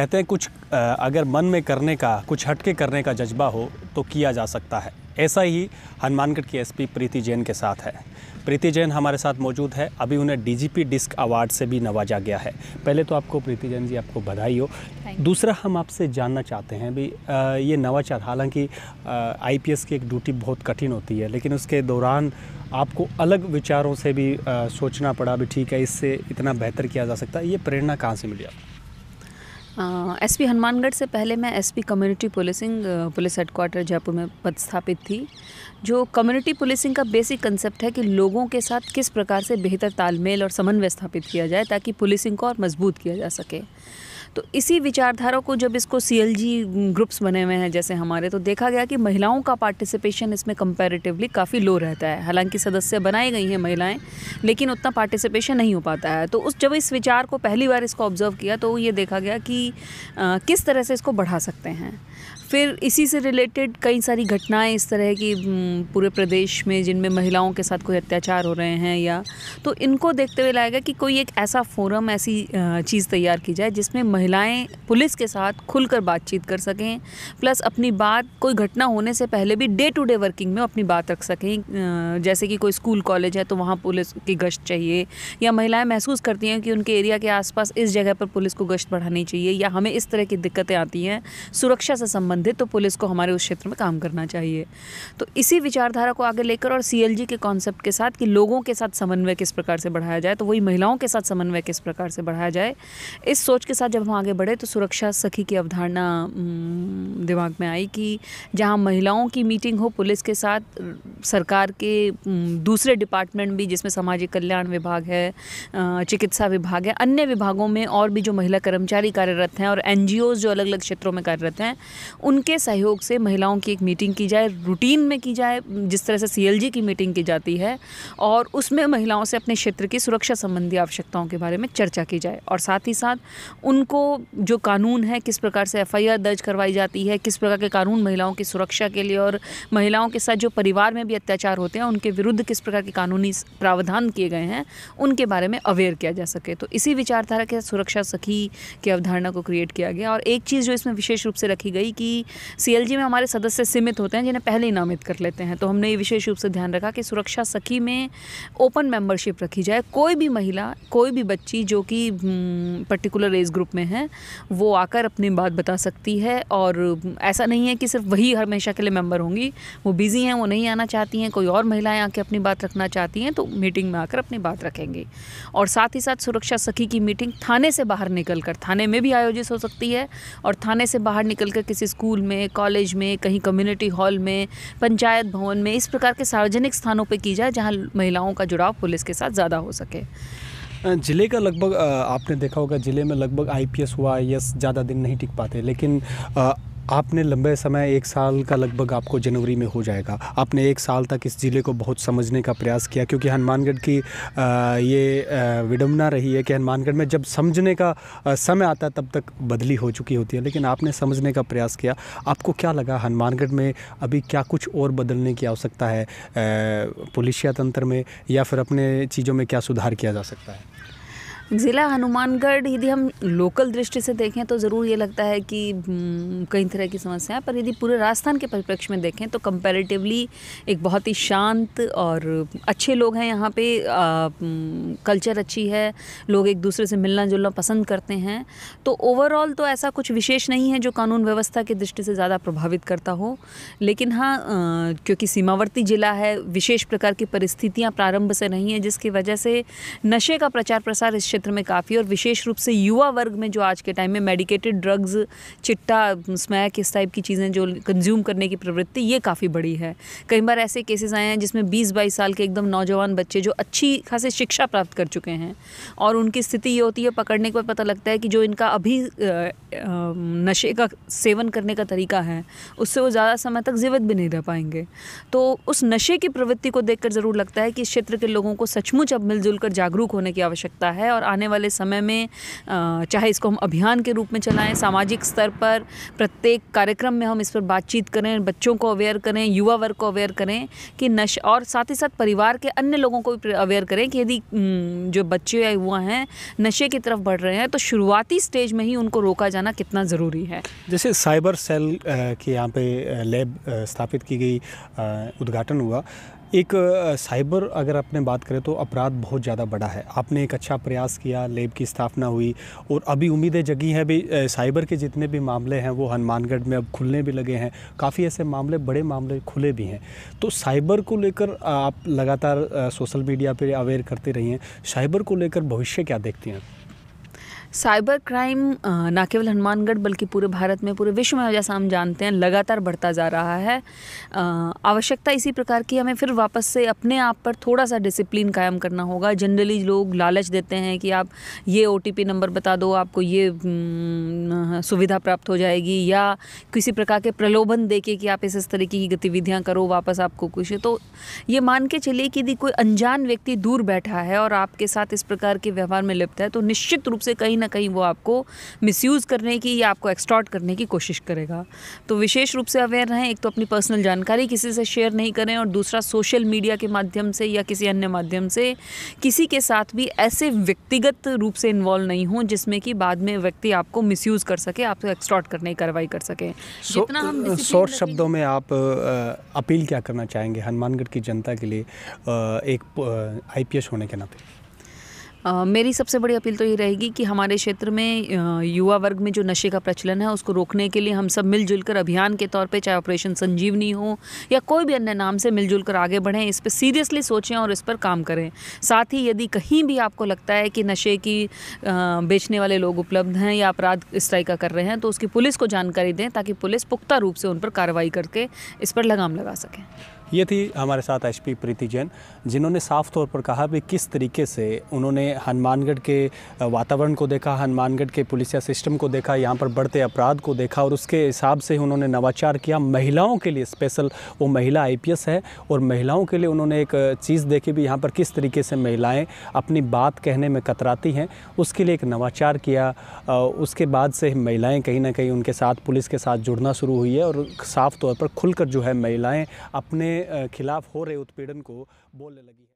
कहते हैं कुछ अगर मन में करने का, कुछ हटके करने का जज्बा हो तो किया जा सकता है। ऐसा ही हनुमानगढ़ की एसपी प्रीति जैन के साथ है। प्रीति जैन हमारे साथ मौजूद है। अभी उन्हें डीजीपी डिस्क अवार्ड से भी नवाजा गया है। पहले तो आपको प्रीति जैन जी, आपको बधाई हो। दूसरा, हम आपसे जानना चाहते हैं भी ये नवाचार, हालांकि आईपीएस की एक ड्यूटी बहुत कठिन होती है, लेकिन उसके दौरान आपको अलग विचारों से भी सोचना पड़ा भी ठीक है, इससे इतना बेहतर किया जा सकता है। ये प्रेरणा कहाँ से मिली आपको? एसपी हनुमानगढ़ से पहले मैं SP community policing police headquarter Jaipur में पदस्थापित थी। जो कम्युनिटी पुलिसिंग का बेसिक कंसेप्ट है कि लोगों के साथ किस प्रकार से बेहतर तालमेल और समन्वय स्थापित किया जाए ताकि पुलिसिंग को और मजबूत किया जा सके। तो इसी विचारधारा को जब इसको सीएलजी ग्रुप्स बने हुए हैं जैसे हमारे, तो देखा गया कि महिलाओं का पार्टिसिपेशन इसमें कंपैरेटिवली काफ़ी लो रहता है। हालांकि सदस्य बनाई गई हैं महिलाएं, लेकिन उतना पार्टिसिपेशन नहीं हो पाता है। तो जब इस विचार को पहली बार इसको ऑब्जर्व किया तो ये देखा गया कि किस तरह से इसको बढ़ा सकते हैं। फिर इसी से रिलेटेड कई सारी घटनाएं इस तरह की पूरे प्रदेश में जिनमें महिलाओं के साथ कोई अत्याचार हो रहे हैं या, तो इनको देखते हुए लाएगा कि कोई एक ऐसा फोरम, ऐसी चीज़ तैयार की जाए जिसमें महिलाएं पुलिस के साथ खुलकर बातचीत कर सकें, प्लस अपनी बात कोई घटना होने से पहले भी डे टू डे वर्किंग में अपनी बात रख सकें। जैसे कि कोई स्कूल कॉलेज है तो वहाँ पुलिस की गश्त चाहिए, या महिलाएं महसूस करती हैं कि उनके एरिया के आसपास इस जगह पर पुलिस को गश्त बढ़ानी चाहिए, या हमें इस तरह की दिक्कतें आती हैं सुरक्षा से संबंधित, तो पुलिस को हमारे उस क्षेत्र में काम करना चाहिए। तो इसी विचारधारा को आगे लेकर और सीएलजी के कॉन्सेप्ट के साथ कि लोगों के साथ समन्वय किस प्रकार से बढ़ाया जाए, तो वही महिलाओं के साथ समन्वय किस प्रकार से बढ़ाया जाए, इस सोच के साथ जब हम आगे बढ़े तो सुरक्षा सखी की अवधारणा दिमाग में आई कि जहां महिलाओं की मीटिंग हो पुलिस के साथ, सरकार के दूसरे डिपार्टमेंट भी जिसमें सामाजिक कल्याण विभाग है, चिकित्सा विभाग है, अन्य विभागों में और भी जो महिला कर्मचारी कार्यरत हैं और एनजीओ जो अलग अलग क्षेत्रों में कार्यरत हैं, उनके सहयोग से महिलाओं की एक मीटिंग की जाए, रूटीन में की जाए जिस तरह से सीएलजी की मीटिंग की जाती है, और उसमें महिलाओं से अपने क्षेत्र की सुरक्षा संबंधी आवश्यकताओं के बारे में चर्चा की जाए। और साथ ही साथ उनको जो कानून है, किस प्रकार से एफआईआर दर्ज करवाई जाती है, किस प्रकार के कानून महिलाओं की सुरक्षा के लिए और महिलाओं के साथ जो परिवार में भी अत्याचार होते हैं उनके विरुद्ध किस प्रकार के कानूनी प्रावधान किए गए हैं, उनके बारे में अवेयर किया जा सके। तो इसी विचारधारा के सुरक्षा सखी की अवधारणा को क्रिएट किया गया। और एक चीज़ जो इसमें विशेष रूप से रखी गई कि सीएलजी में हमारे सदस्य सीमित होते हैं जिन्हें पहले ही नामित कर लेते हैं, तो हमने ये विशेष रूप से ध्यान रखा कि सुरक्षा सखी में ओपन मेंबरशिप रखी जाए। कोई भी महिला, कोई भी बच्ची जो कि पर्टिकुलर एज ग्रुप में है वो आकर अपनी बात बता सकती है, और ऐसा नहीं है कि सिर्फ वही हमेशा के लिए मेंबर होंगी। वो बिजी हैं, वो नहीं आना चाहती हैं, कोई और महिलाएं आके अपनी बात रखना चाहती हैं तो मीटिंग में आकर अपनी बात रखेंगी। और साथ ही साथ सुरक्षा सखी की मीटिंग थाने से बाहर निकलकर, थाने में भी आयोजित हो सकती है, और थाने से बाहर निकलकर किसी स्कूल में, कॉलेज में, कहीं कम्युनिटी हॉल में, पंचायत भवन में, इस प्रकार के सार्वजनिक स्थानों पर की जाए जहाँ महिलाओं का जुड़ाव पुलिस के साथ ज़्यादा हो सके। ज़िले का लगभग आपने देखा होगा, ज़िले में लगभग आईपीएस हुआ आईएएस ज़्यादा दिन नहीं टिक पाते, लेकिन आपने लंबे समय, 1 साल का लगभग आपको जनवरी में हो जाएगा, आपने 1 साल तक इस ज़िले को बहुत समझने का प्रयास किया, क्योंकि हनुमानगढ़ की ये विडंबना रही है कि हनुमानगढ़ में जब समझने का समय आता है तब तक बदली हो चुकी होती है, लेकिन आपने समझने का प्रयास किया। आपको क्या लगा हनुमानगढ़ में अभी क्या कुछ और बदलने की आवश्यकता है पुलिसिया तंत्र में, या फिर अपने चीज़ों में क्या सुधार किया जा सकता है? ज़िला हनुमानगढ़ यदि हम लोकल दृष्टि से देखें तो ज़रूर ये लगता है कि कई तरह की समस्याएं, पर यदि पूरे राजस्थान के परिप्रेक्ष्य में देखें तो कंपैरेटिवली एक बहुत ही शांत और अच्छे लोग हैं यहाँ पे। कल्चर अच्छी है, लोग एक दूसरे से मिलना जुलना पसंद करते हैं। तो ओवरऑल तो ऐसा कुछ विशेष नहीं है जो कानून व्यवस्था की दृष्टि से ज़्यादा प्रभावित करता हो, लेकिन हाँ, क्योंकि सीमावर्ती ज़िला है, विशेष प्रकार की परिस्थितियाँ प्रारंभ से नहीं है, जिसकी वजह से नशे का प्रचार प्रसार इस क्षेत्र में काफ़ी, और विशेष रूप से युवा वर्ग में जो आज के टाइम में मेडिकेटेड ड्रग्स, चिट्टा, स्मैक, इस टाइप की चीज़ें जो कंज्यूम करने की प्रवृत्ति, ये काफ़ी बड़ी है। कई बार ऐसे केसेस आए हैं जिसमें 20-22 साल के एकदम नौजवान बच्चे जो अच्छी खासी शिक्षा प्राप्त कर चुके हैं, और उनकी स्थिति ये होती है, पकड़ने के बाद पता लगता है कि जो इनका अभी नशे का सेवन करने का तरीका है उससे वो ज़्यादा समय तक जीवित भी नहीं रह पाएंगे। तो उस नशे की प्रवृत्ति को देखकर ज़रूर लगता है कि इस क्षेत्र के लोगों को सचमुच अब मिलजुल कर जागरूक होने की आवश्यकता है, और आने वाले समय में चाहे इसको हम अभियान के रूप में चलाएं, सामाजिक स्तर पर प्रत्येक कार्यक्रम में हम इस पर बातचीत करें, बच्चों को अवेयर करें, युवा वर्ग को अवेयर करें कि नशा, और साथ ही साथ परिवार के अन्य लोगों को भी अवेयर करें कि यदि जो बच्चे या युवा हैं नशे की तरफ बढ़ रहे हैं तो शुरुआती स्टेज में ही उनको रोका जाना कितना ज़रूरी है। जैसे साइबर सेल के यहाँ पे लैब स्थापित की गई, उद्घाटन हुआ। एक साइबर अगर आपने बात करें तो अपराध बहुत ज़्यादा बड़ा है। आपने एक अच्छा प्रयास किया, लैब की स्थापना हुई और अभी उम्मीदें जगी हैं भी। साइबर के जितने भी मामले हैं वो हनुमानगढ़ में अब खुलने भी लगे हैं। काफ़ी ऐसे मामले, बड़े मामले खुले भी हैं। तो साइबर को लेकर आप लगातार सोशल मीडिया पे अवेयर करते रही हैं। साइबर को लेकर भविष्य क्या देखती हैं? साइबर क्राइम ना केवल हनुमानगढ़ बल्कि पूरे भारत में, पूरे विश्व में, जैसा हम जानते हैं, लगातार बढ़ता जा रहा है। आवश्यकता इसी प्रकार की, हमें फिर वापस से अपने आप पर थोड़ा सा डिसिप्लिन कायम करना होगा। जनरली लोग लालच देते हैं कि आप ये OTP नंबर बता दो, आपको ये सुविधा प्राप्त हो जाएगी, या किसी प्रकार के प्रलोभन देके कि आप इस तरीके की गतिविधियाँ करो, वापस आपको कुछ। तो ये मान के चलिए कि यदि कोई अनजान व्यक्ति दूर बैठा है और आपके साथ इस प्रकार के व्यवहार में लिप्त है तो निश्चित रूप से कहीं ना कहीं वो आपको मिसयूज़ करने की या आपको एक्सटॉर्ट करने की कोशिश करेगा। तो विशेष रूप से अवेयर रहें। एक तो अपनी पर्सनल जानकारी किसी से शेयर नहीं करें, और दूसरा सोशल मीडिया के माध्यम से या किसी अन्य माध्यम से किसी के साथ भी ऐसे व्यक्तिगत रूप से इन्वॉल्व नहीं हों जिसमें कि बाद में व्यक्ति आपको मिसयूज़ कर सके, आपको एक्सटॉर्ट करने की कार्रवाई कर सके। जितना हम शॉर्ट शब्दों में आप अपील क्या करना चाहेंगे हनुमानगढ़ की जनता के लिए, एक IPS होने के नाते? मेरी सबसे बड़ी अपील तो ये रहेगी कि हमारे क्षेत्र में युवा वर्ग में जो नशे का प्रचलन है उसको रोकने के लिए हम सब मिलजुल कर अभियान के तौर पे, चाहे ऑपरेशन संजीवनी हो या कोई भी अन्य नाम से, मिलजुल कर आगे बढ़ें, इस पर सीरियसली सोचें और इस पर काम करें। साथ ही यदि कहीं भी आपको लगता है कि नशे की बेचने वाले लोग उपलब्ध हैं या अपराध इस तरह का कर रहे हैं तो उसकी पुलिस को जानकारी दें, ताकि पुलिस पुख्ता रूप से उन पर कार्रवाई करके इस पर लगाम लगा सकें। ये थी हमारे साथ SP प्रीति जैन, जिन्होंने साफ तौर पर कहा भी किस तरीके से उन्होंने हनुमानगढ़ के वातावरण को देखा, हनुमानगढ़ के पुलिसिया सिस्टम को देखा, यहाँ पर बढ़ते अपराध को देखा और उसके हिसाब से उन्होंने नवाचार किया। महिलाओं के लिए स्पेशल वो महिला IPS है और महिलाओं के लिए उन्होंने एक चीज़ देखी भी, यहाँ पर किस तरीके से महिलाएँ अपनी बात कहने में कतराती हैं, उसके लिए एक नवाचार किया। उसके बाद से महिलाएँ कहीं ना कहीं उनके साथ, पुलिस के साथ जुड़ना शुरू हुई है और साफ तौर पर खुलकर जो है महिलाएँ अपने खिलाफ हो रहे उत्पीड़न को बोलने लगी है।